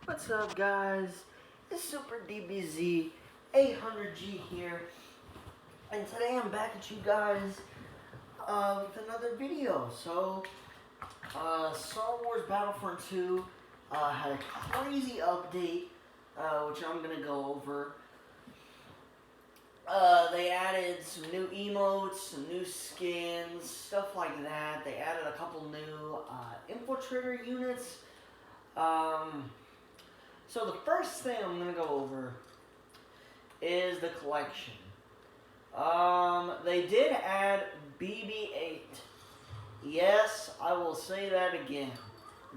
What's up, guys? It's Super DBZ 800G here, and today I'm back at you guys with another video. Star Wars Battlefront 2 had a crazy update, which I'm gonna go over. They added some new emotes, some new skins, stuff like that. They added a couple new infiltrator units. So the first thing I'm going to go over is the collection. They did add BB-8. Yes, I will say that again.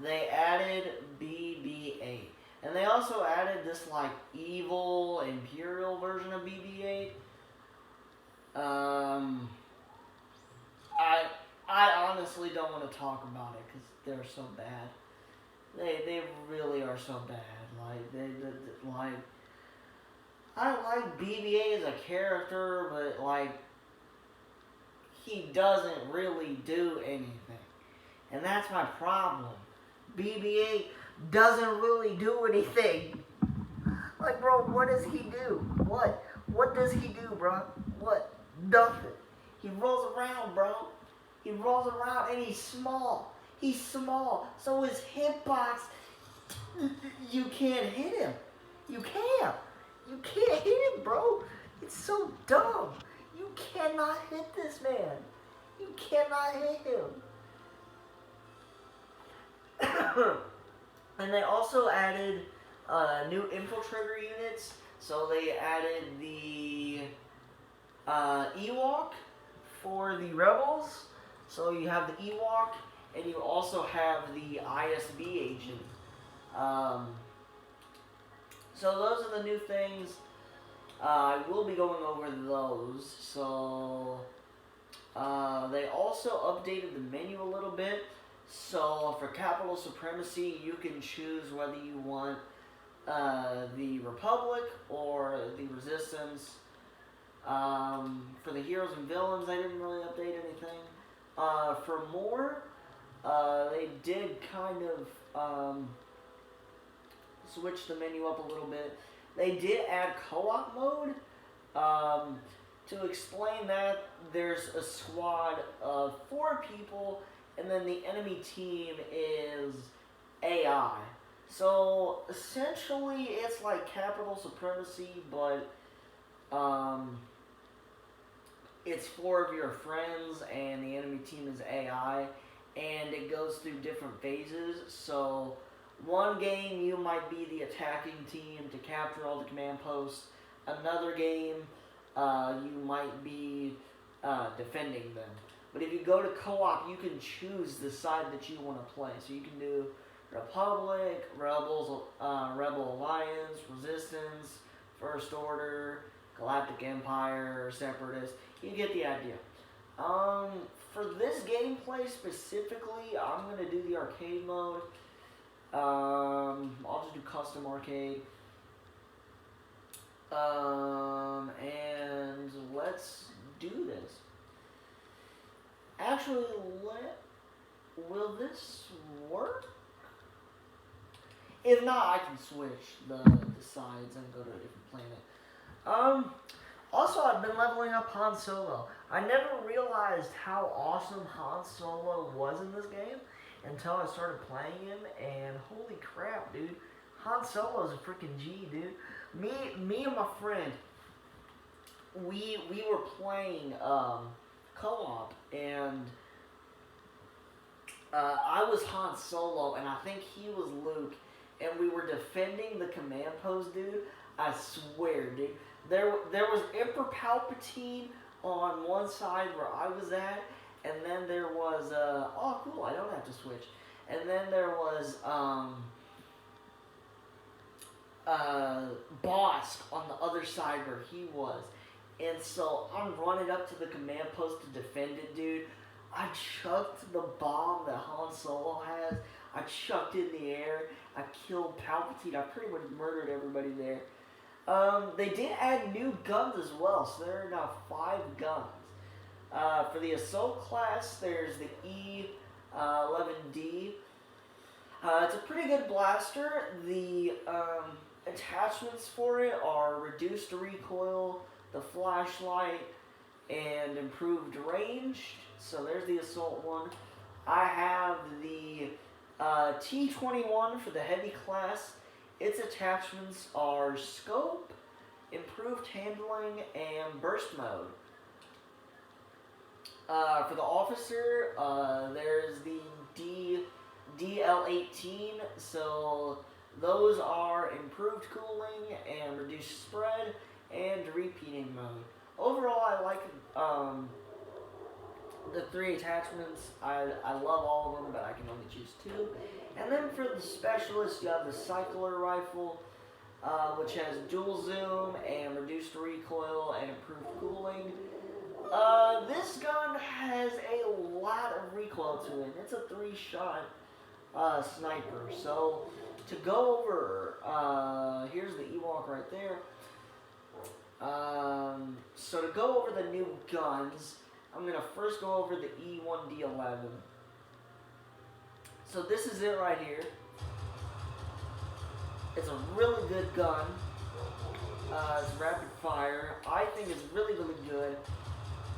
They added BB-8. And they also added this, like, evil, imperial version of BB-8. I honestly don't want to talk about it because they're so bad. They really are so bad. Like I like BB-8 as a character, but like he doesn't really do anything, and that's my problem. BB-8 doesn't really do anything. Like, bro, what does he do? What does he do, bro? What? Nothing. He rolls around, bro. He rolls around and he's small. He's small, so his hitbox, you can't hit him. You can't hit him, bro. It's so dumb. You cannot hit this man. You cannot hit him. And they also added new infiltrator units. So they added the Ewok for the Rebels. So you have the Ewok, and you also have the ISB agent. So those are the new things. I will be going over those. So they also updated the menu a little bit. So for Capital Supremacy, you can choose whether you want the Republic or the Resistance. For the heroes and villains, they didn't really update anything. For more, they did kind of switch the menu up a little bit. They did add co-op mode. To explain that, there's a squad of 4 people, and then the enemy team is AI. So essentially, it's like Capital Supremacy, but it's 4 of your friends, and the enemy team is AI, and it goes through different phases. So one game, you might be the attacking team to capture all the command posts. Another game, you might be defending them. But if you go to co-op, you can choose the side that you want to play. So you can do Republic, Rebels, Rebel Alliance, Resistance, First Order, Galactic Empire, Separatist. You get the idea. For this gameplay specifically, I'm going to do the arcade mode. I'll just do custom arcade. And let's do this. Actually, will this work? If not, I can switch the sides and go to a different planet. Also, I've been leveling up Han Solo. I never realized how awesome Han Solo was in this game until I started playing him, and holy crap, dude. Han Solo's a freaking G, dude. Me and my friend, we were playing co-op, and I was Han Solo, and I think he was Luke, and we were defending the command post, dude. I swear, dude. There was Emperor Palpatine on one side where I was at, and then there was oh cool, I don't have to switch. And then there was Bosk on the other side where he was. And so I'm running up to the command post to defend it, dude. I chucked the bomb that Han Solo has. I chucked it in the air. I killed Palpatine. I pretty much murdered everybody there. They did add new guns as well, so there are now 5 guns. For the assault class, there's the E11D. It's a pretty good blaster. The attachments for it are reduced recoil, the flashlight, and improved range. So there's the assault one. I have the T21 for the heavy class. Its attachments are scope, improved handling, and burst mode. For the officer, there's the DL18. So those are improved cooling and reduced spread and repeating mode. Overall, I like the 3 attachments. I love all of them, but I can only choose 2. And then for the specialist, you have the cycler rifle, which has dual zoom and reduced recoil and improved cooling. This gun has a lot of recoil to it. It's a 3-shot sniper. So to go over, here's the Ewok right there. So to go over the new guns, I'm going to first go over the E1D11. So this is it right here. It's a really good gun. It's rapid fire. I think it's really, really good.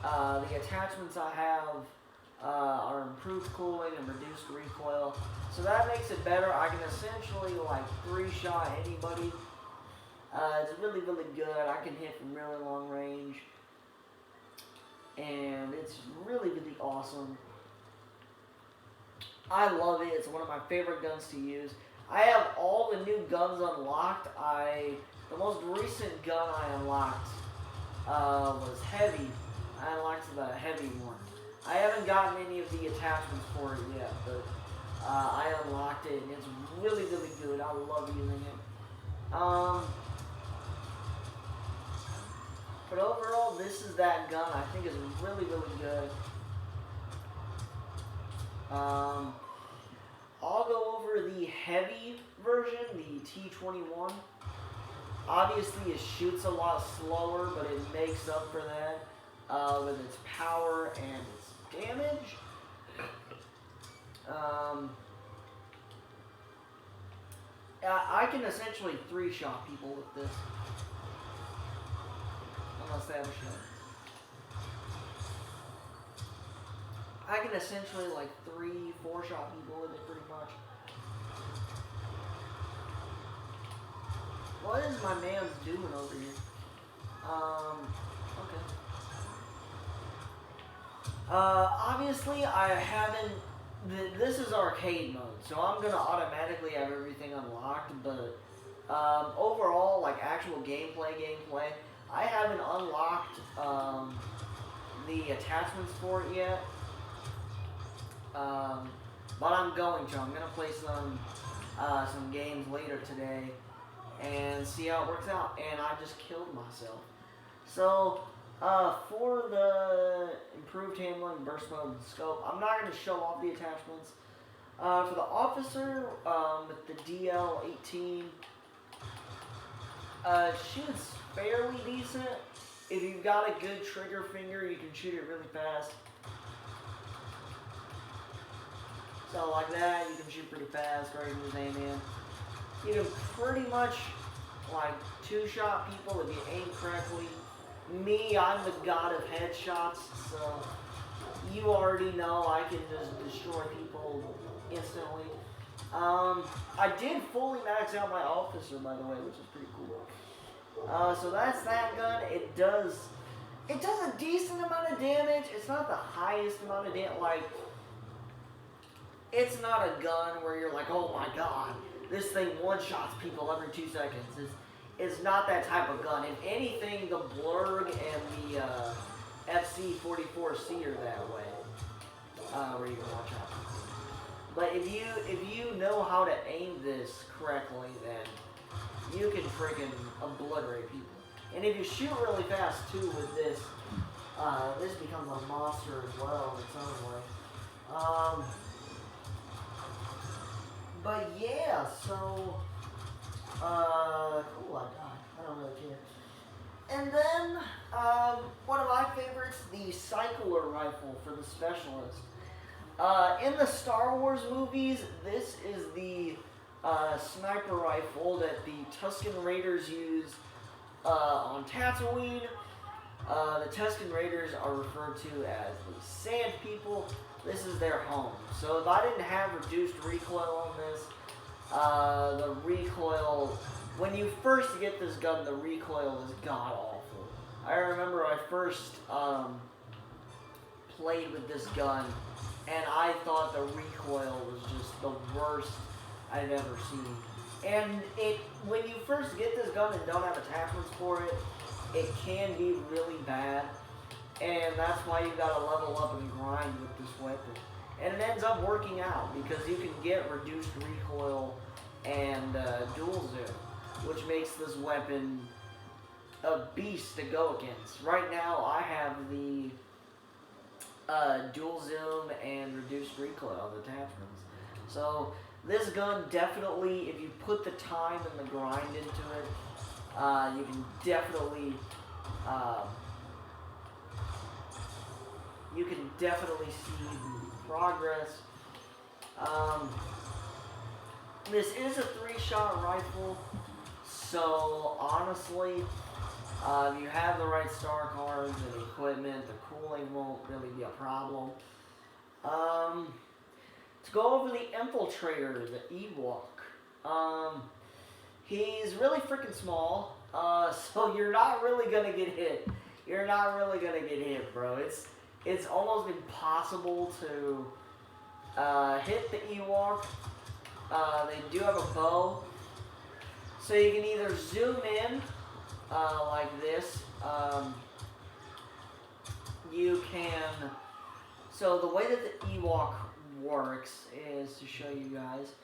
The attachments I have are improved cooling and reduced recoil. So that makes it better. I can essentially like 3-shot anybody. It's really, really good. I can hit from really long range. And it's really, really awesome. I love it. It's one of my favorite guns to use. I have all the new guns unlocked. The most recent gun I unlocked was heavy. I unlocked the heavy one. I haven't gotten any of the attachments for it yet, but I unlocked it and it's really, really good. I love using it. But overall, this is that gun. I think is really, really good. I'll go over the heavy version, the T21. Obviously, it shoots a lot slower, but it makes up for that with its power and its damage. I can essentially 3-shot people with this. Unless they have a shot. I can essentially like 3-4-shot people with it pretty much. What is my man doing over here? Okay. Obviously I haven't, this is arcade mode, so I'm gonna automatically have everything unlocked, but overall, like actual gameplay, I haven't unlocked the attachments for it yet. But I'm going to. I'm going to play some games later today and see how it works out. And I just killed myself. So, for the improved handling, burst mode, and scope, I'm not going to show off the attachments. For the officer, with the DL18, shoots fairly decent. If you've got a good trigger finger, you can shoot it really fast. So like that, you can shoot pretty fast, right in his aim in. You can pretty much like 2-shot people if you aim correctly. Me, I'm the god of headshots, so you already know I can just destroy people instantly. I did fully max out my officer, by the way, which is pretty cool. So that's that gun. It does a decent amount of damage. It's not the highest amount of damage. Like, it's not a gun where you're like, oh my god, this thing one-shots people every 2 seconds. It's not that type of gun. If anything, the Blurg and the FC-44C are that way, where you can watch out. But if you know how to aim this correctly, then you can freaking obliterate people. And if you shoot really fast too with this, this becomes a monster as well in its own way. But yeah, so, cool, I died. I don't really care. And then, one of my favorites, the cycler rifle for the specialist. In the Star Wars movies, this is the sniper rifle that the Tusken Raiders use on Tatooine. The Tusken Raiders are referred to as the Sand People. This is their home. So if I didn't have reduced recoil on this, the recoil, when you first get this gun, the recoil is god-awful. I remember I first played with this gun, and I thought the recoil was just the worst I've ever seen. And when you first get this gun and don't have attachments for it, it can be really bad. And that's why you gotta level up and grind with this weapon. And it ends up working out because you can get reduced recoil and dual zoom, which makes this weapon a beast to go against. Right now I have the dual zoom and reduced recoil attachments. So this gun definitely, if you put the time and the grind into it, you can definitely see progress. This is a 3-shot rifle, so honestly, if you have the right star cards and equipment, the cooling won't really be a problem. To go over the Infiltrator, the Ewok. He's really freaking small, so you're not really gonna get hit. You're not really gonna get hit, bro. It's almost impossible to hit the Ewok. They do have a bow, so you can either zoom in like this. You can. So the way that the Ewok works is to show you guys.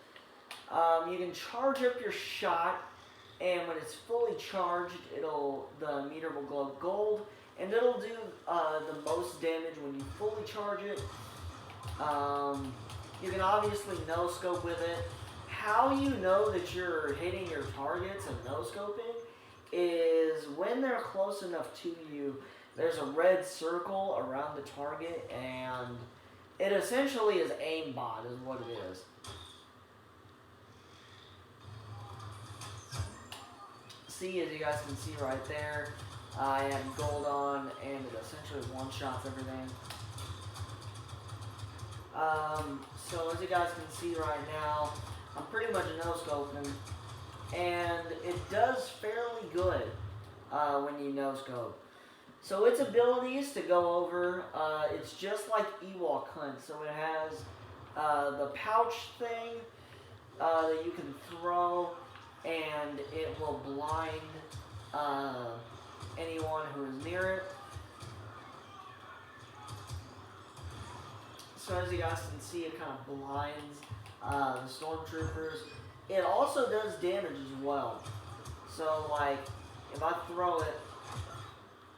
You can charge up your shot, and when it's fully charged, the meter will glow gold, and it'll do the most damage when you fully charge it. You can obviously no-scope with it. How you know that you're hitting your targets and no-scoping is when they're close enough to you, there's a red circle around the target, and it essentially is aimbot is what it is. See, as you guys can see right there, I have gold on, and it essentially one-shots everything. So as you guys can see right now, I'm pretty much no-scoping, and it does fairly good when you no-scope. So its abilities to go over, it's just like Ewok Hunt. So it has the pouch thing that you can throw, and it will blind anyone who is near it. So as you guys can see, it kind of blinds the stormtroopers. It also does damage as well. So like, if I throw it,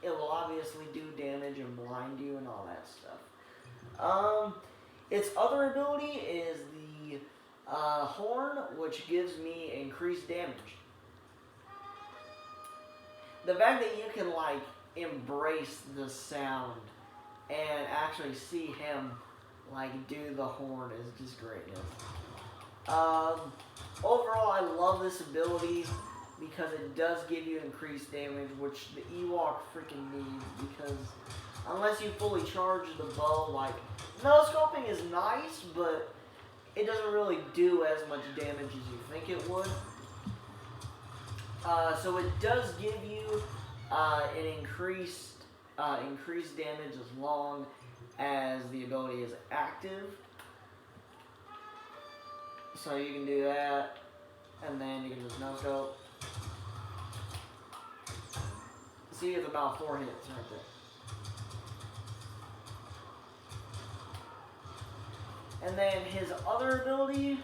it will obviously do damage and blind you and all that stuff. Its other ability is the horn, which gives me increased damage. The fact that you can like embrace the sound and actually see him like do the horn is just greatness. Overall, I love this ability because it does give you increased damage, which the Ewok freaking needs, because unless you fully charge the bow, like, no-scoping is nice, but it doesn't really do as much damage as you think it would. So it does give you an increased damage as long as the ability is active. So you can do that, and then you can just no-scope. See, it's about 4 hits right there. And then his other ability,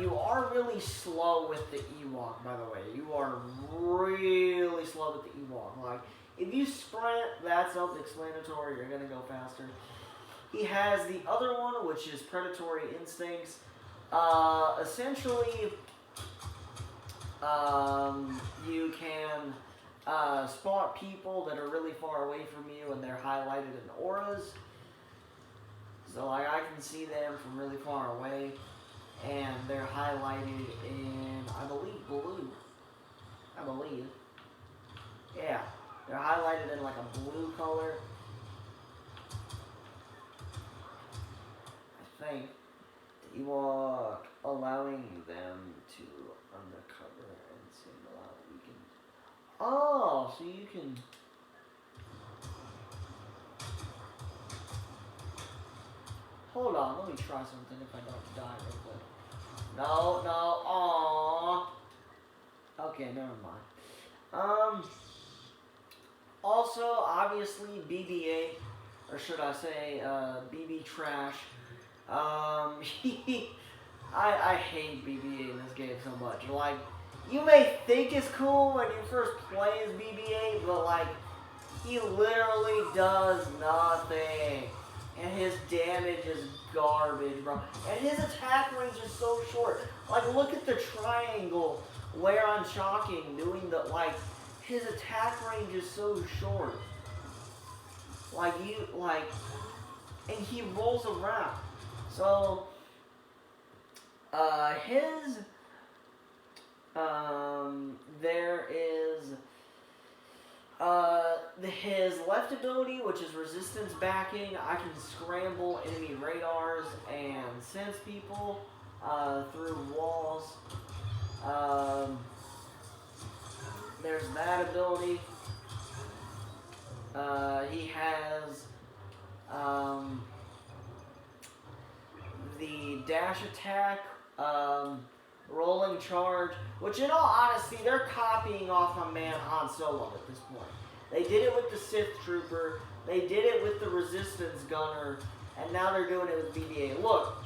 you are really slow with the Ewok, by the way. You are really slow with the Ewok. Like, if you sprint, that's self-explanatory, you're gonna go faster. He has the other one, which is Predatory Instincts. Essentially, you can spot people that are really far away from you, and they're highlighted in auras. So like I can see them from really far away, and they're highlighted in, I believe, blue. I believe. Yeah, they're highlighted in like a blue color. I think you are allowing them to undercover and single out. We can. Oh, so you can. Hold on, let me try something if I don't die real quick. No, no, aww. Okay, never mind. Also, obviously, BB-8, or should I say, BB Trash. I hate BB-8 in this game so much. Like, you may think it's cool when you first play as BB-8, but like, he literally does nothing. And his damage is garbage, bro. And his attack range is so short. Like, look at the triangle where I'm shocking doing the, like, his attack range is so short. Like, and he rolls around. So, there is, his left ability, which is resistance backing. I can scramble enemy radars and sense people, through walls. There's that ability. He has, the dash attack, rolling charge, which in all honesty, they're copying off my man Han Solo at this point. They did it with the Sith Trooper, they did it with the Resistance Gunner, and now they're doing it with BB-8. Look,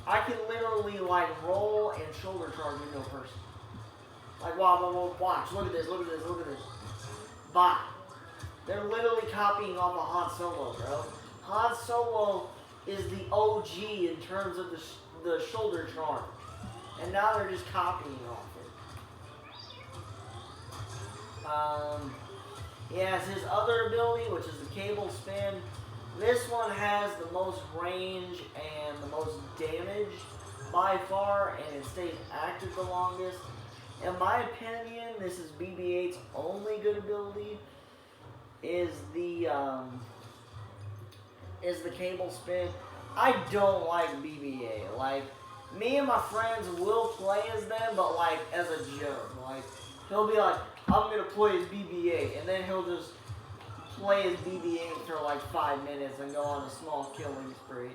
I can literally, like, roll and shoulder charge into a person. Like, wow, watch, look at this, look at this, look at this. Bye. They're literally copying off of Han Solo, bro. Han Solo is the OG in terms of the shoulder charge. And now they're just copying off it. He has his other ability, which is the cable spin. This one has the most range and the most damage by far, and it stays active the longest. In my opinion, this is BB-8's only good ability, is the cable spin. I don't like BB-8. Like, me and my friends will play as them, but like as a joke. Like, he'll be like, I'm gonna play as BB-8, and then he'll just play as BB-8 for like 5 minutes and go on a small killing spree.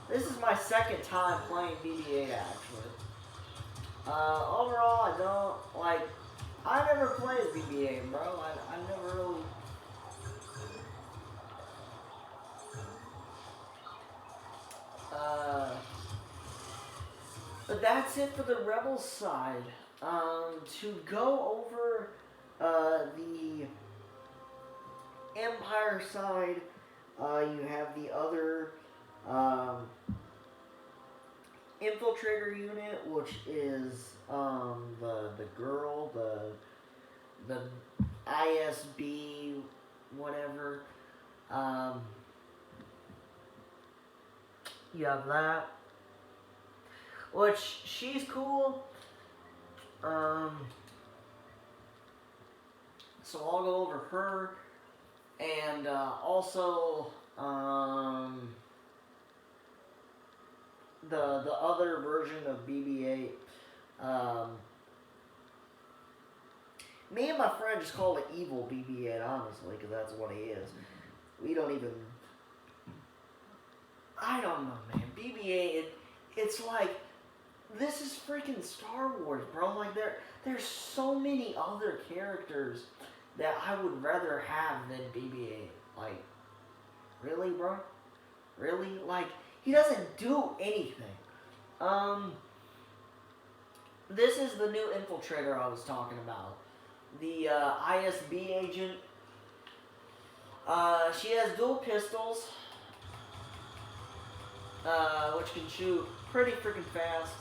This is my second time playing BB-8 actually. Overall, I don't like. I never played BB-8, bro. I never really. But that's it for the Rebels side. To go over the Empire side, you have the other infiltrator unit, which is the girl, the ISB, whatever. You have that, which she's cool. So I'll go over her, and also the other version of BB-8. Me and my friend just call it evil BB-8, honestly, because that's what he is. We don't even. I don't know, man. BB-8, it's like, this is freaking Star Wars, bro. Like, there's so many other characters that I would rather have than BB-8. Like, really, bro? Really? Like, he doesn't do anything. This is the new infiltrator I was talking about. The ISB agent. She has dual pistols, which can shoot pretty freaking fast.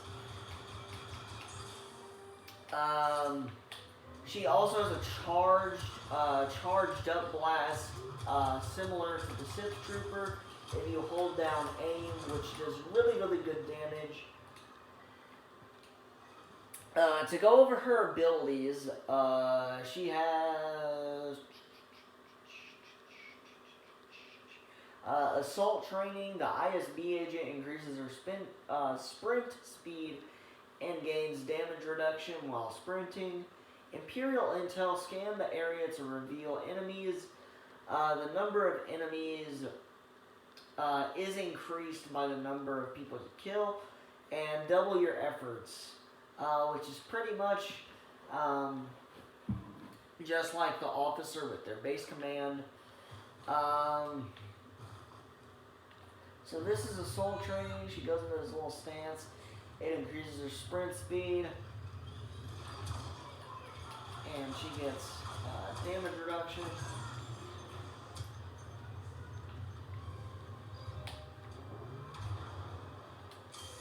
She also has a charged up blast, similar to the Sith Trooper. If you hold down aim, which does really, really good damage. To go over her abilities, she has assault training. The ISB agent increases her sprint speed and gains damage reduction while sprinting. Imperial Intel, scan the area to reveal enemies. The number of enemies is increased by the number of people you kill, and double your efforts, which is pretty much just like the officer with their base command. So this is assault training. She goes into this little stance. It increases her sprint speed, and she gets damage reduction.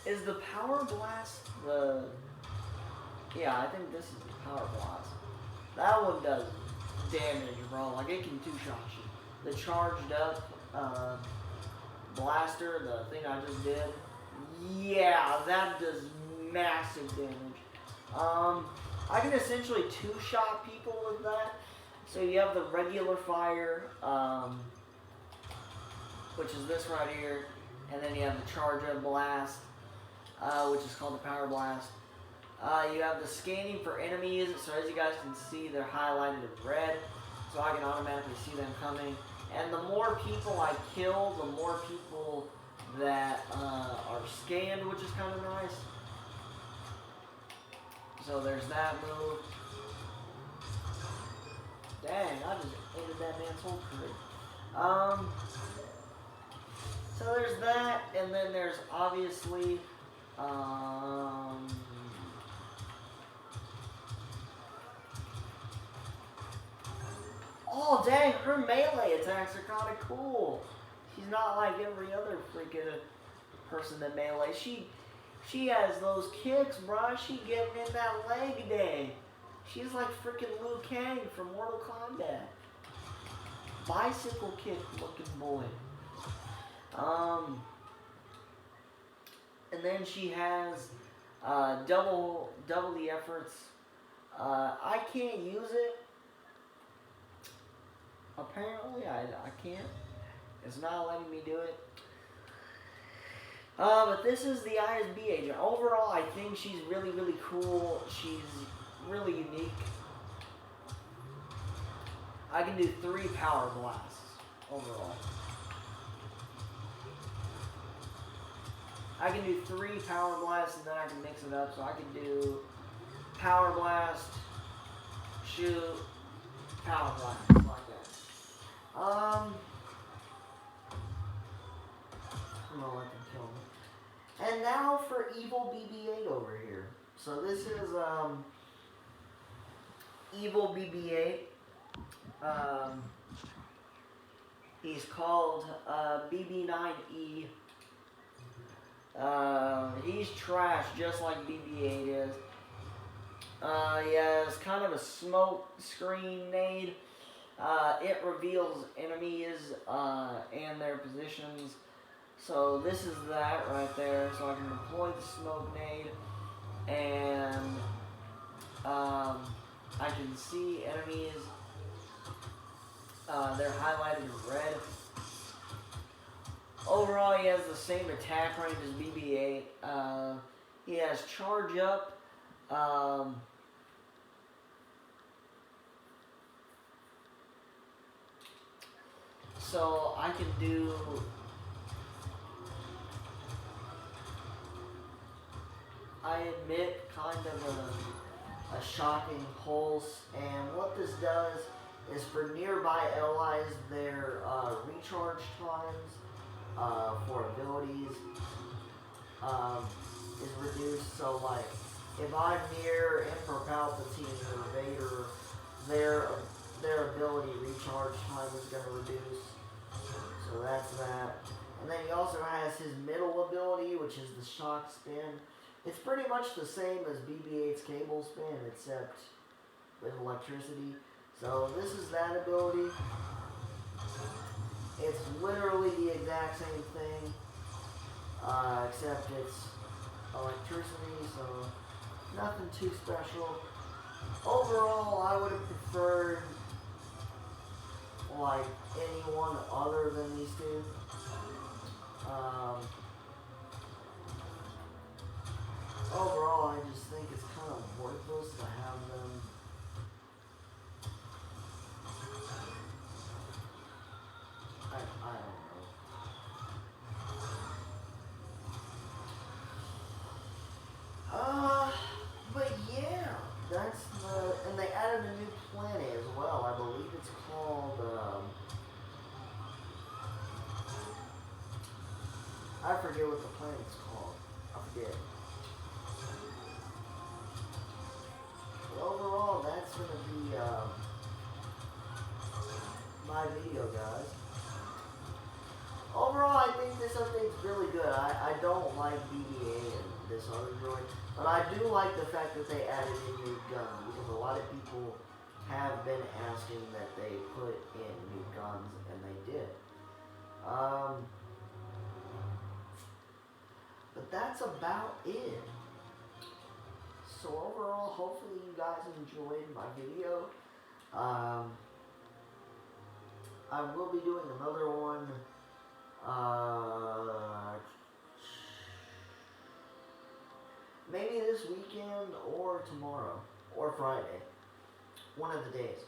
Is the power blast the... Yeah, I think this is the power blast. That one does damage, bro. Like, it can two-shot you. The charged up blaster, the thing I just did, yeah, that does massive damage. I can essentially two-shot people with that. So you have the regular fire, which is this right here, and then you have the charge-up blast, which is called the power blast. You have the scanning for enemies, so as you guys can see, they're highlighted in red, so I can automatically see them coming. And the more people I kill, the more people that are scanned, which is kind of nice. So there's that move. Dang, I just ended that man's whole career. So there's that, and then there's obviously oh dang, her melee attacks are kind of cool. She's not like every other freaking person that melee. She has those kicks, bro. She getting in that leg day. She's like freaking Liu Kang from Mortal Kombat. Bicycle kick looking boy. And then she has double the efforts. I can't use it. Apparently, I can't. It's not letting me do it. But this is the ISB agent. Overall, I think she's really, really cool. She's really unique. I can do 3 power blasts overall. I can do 3 power blasts, and then I can mix it up. So I can do power blast, shoot, power blast, like that. I'm gonna let them kill me. And now for Evil BB-8 over here. So this is Evil BB-8. He's called BB-9E. He's trash, just like BB-8 is. He has kind of a smoke screen nade. It reveals enemies and their positions. So this is that right there. So I can deploy the smoke nade, and I can see enemies. They're highlighted in red. Overall, he has the same attack range as BB-8. He has charge up. So I can do I admit kind of a shocking pulse, and what this does is for nearby allies, their recharge times for abilities is reduced. So like if I'm near Emperor Palpatine or Vader, their ability recharge time is going to reduce. So that's that. And then he also has his middle ability, which is the shock spin. It's pretty much the same as BB-8's cable spin, except with electricity. So this is that ability. It's literally the exact same thing, except it's electricity, so nothing too special. Overall, I would have preferred like anyone other than these two. Overall, I just think it's kind of worthless to have them. I don't know. But yeah, that's and they added a new planet as well. I believe it's called, I forget what the planet's called. I forget. But overall, that's going to be, my video, guys. Overall, I think this update's really good. I don't like BBA and this other droid, but I do like the fact that they added in new guns, because a lot of people have been asking that they put in new guns, and they did. But that's about it. So overall, hopefully you guys enjoyed my video. I will be doing another one. Maybe this weekend or tomorrow or Friday, one of the days.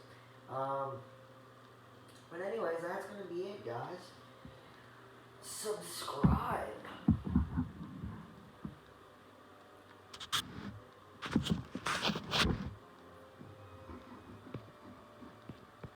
But anyways, that's gonna be it, guys. Subscribe.